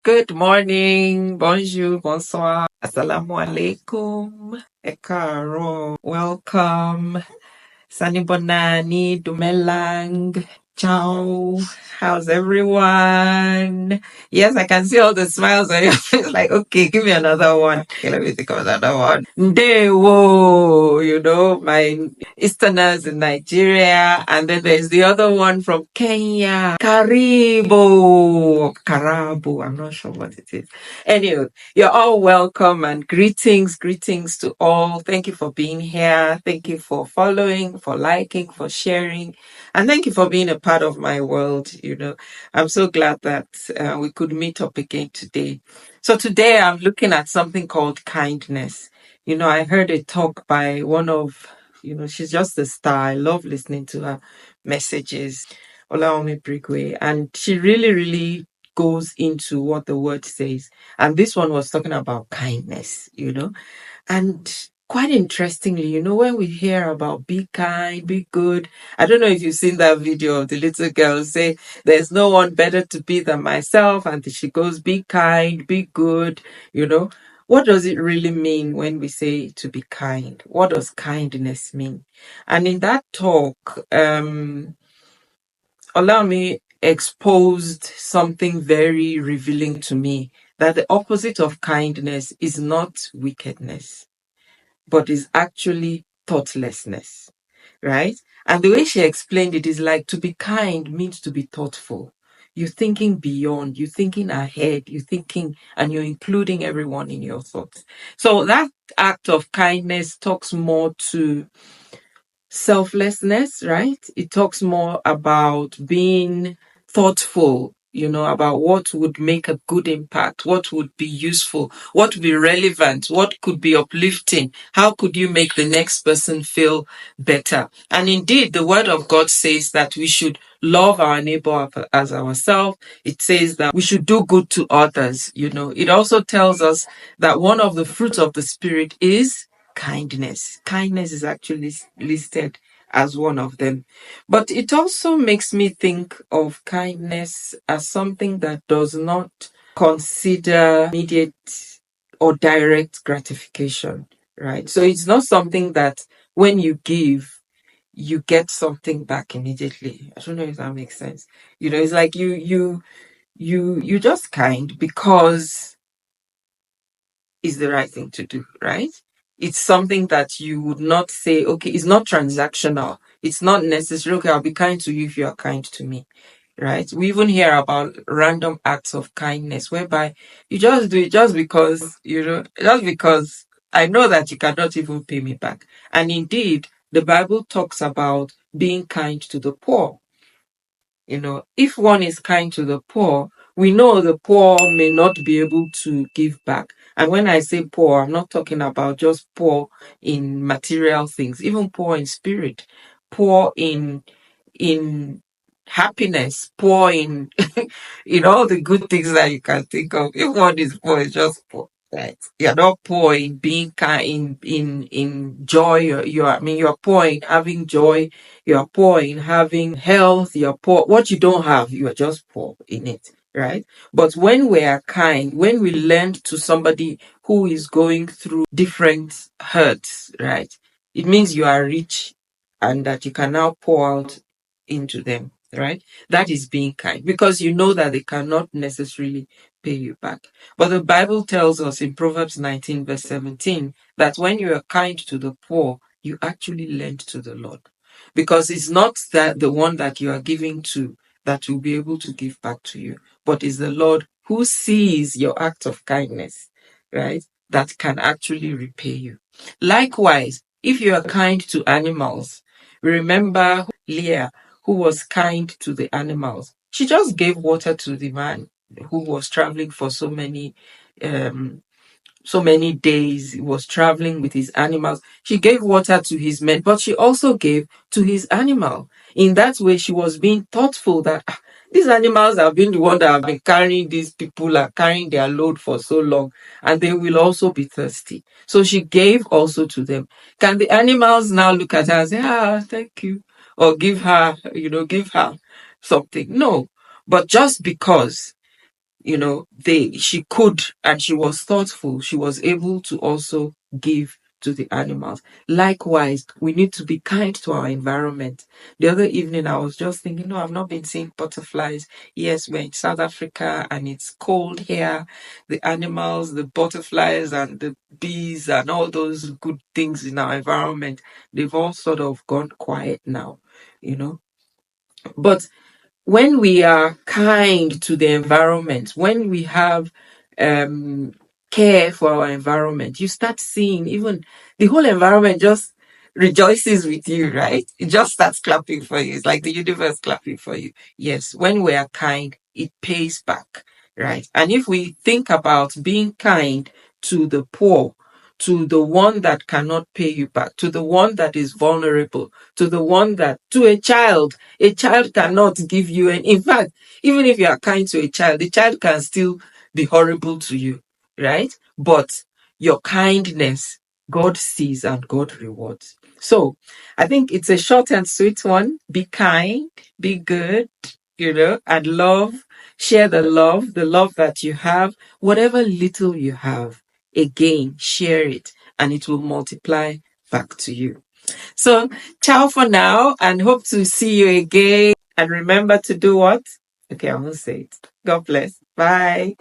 Good morning, bonjour, bonsoir, assalamu alaikum, ekaro, welcome, sanibonani, dumelang, ciao, how's everyone? Yes, I can see all the smiles on your face, like, okay, give me another one. Okay, let me think of another one. Ndewo, my Easterners in Nigeria, and then there's the other one from Kenya, Karabu, I'm not sure what it is. Anyway, you're all welcome and greetings to all. Thank you for being here. Thank you for following, for liking, for sharing, and thank you for being a part of my world. I'm so glad that we could meet up again today. So today I'm looking at something called kindness. I heard a talk by one of, she's just a star. I love listening to her messages, Olaomi Brigwe, and she really, really goes into what the word says. And this one was talking about kindness, and quite interestingly, when we hear about be kind, be good, I don't know if you've seen that video of the little girl say, there's no one better to be than myself. And she goes, be kind, be good, What does it really mean when we say to be kind? What does kindness mean? And in that talk, Olami exposed something very revealing to me, that the opposite of kindness is not wickedness, but is actually thoughtlessness, right? And the way she explained it is like, to be kind means to be thoughtful. You're thinking beyond, you're thinking ahead, and you're including everyone in your thoughts. So that act of kindness talks more to selflessness, right? It talks more about being thoughtful, about what would make a good impact, what would be useful, what would be relevant, what could be uplifting, how could you make the next person feel better. And indeed, the word of God says that we should love our neighbor as ourselves. It says that we should do good to others. It also tells us that one of the fruits of the Spirit is kindness. Kindness is actually listed as one of them. But it also makes me think of kindness as something that does not consider immediate or direct gratification, right? So it's not something that when you give, you get something back immediately. I don't know if that makes sense. It's like you just kind because it's the right thing to do, right? It's something that you would not say, okay, it's not transactional. It's not necessary. Okay, I'll be kind to you if you are kind to me, right? We even hear about random acts of kindness whereby you just do it just because, just because I know that you cannot even pay me back. And indeed, the Bible talks about being kind to the poor. If one is kind to the poor, we know the poor may not be able to give back. And when I say poor, I'm not talking about just poor in material things, even poor in spirit, poor in happiness, poor in in all the good things that you can think of. If one is poor, it's just poor. Right. You're not poor in being kind in joy. You're poor in having joy. You're poor in having health. You're poor. What you don't have, you are just poor in it. Right. But when we are kind, when we lend to somebody who is going through different hurts, right, it means you are rich and that you can now pour out into them, right? That is being kind because you know that they cannot necessarily pay you back. But the Bible tells us in Proverbs 19, verse 17, that when you are kind to the poor, you actually lend to the Lord. Because it's not that the one that you are giving to that will be able to give back to you, but it's the Lord who sees your act of kindness, right? That can actually repay you. Likewise, if you are kind to animals, remember Leah, who was kind to the animals. She just gave water to the man who was traveling for um, so many days. He was traveling with his animals. She gave water to his men, but she also gave to his animal. In that way, she was being thoughtful that these animals have been the one that have been carrying these people, are carrying their load for so long, and they will also be thirsty. So she gave also to them. Can the animals now look at her and say, thank you, or give her something? No. But just because she could, and she was thoughtful. She was able to also give to the animals. Likewise, we need to be kind to our environment. The other evening, I was just thinking, no, I've not been seeing butterflies. Yes, we're in South Africa and it's cold here. The animals, the butterflies and the bees and all those good things in our environment, they've all sort of gone quiet now, you know. But when we are kind to the environment, when we have um, care for our environment, you start seeing even the whole environment just rejoices with you, right? It just starts clapping for you. It's like the universe clapping for you. Yes, when we are kind, it pays back, right? And if we think about being kind to the poor, to the one that cannot pay you back, to the one that is vulnerable, to a child cannot give you an, in fact, even if you are kind to a child, the child can still be horrible to you, right? But your kindness, God sees and God rewards. So I think it's a short and sweet one. Be kind, be good, and share the love that you have, whatever little you have. Again, share it and it will multiply back to you. So, ciao for now and hope to see you again. And remember to do what? Okay, I won't say it. God bless. Bye.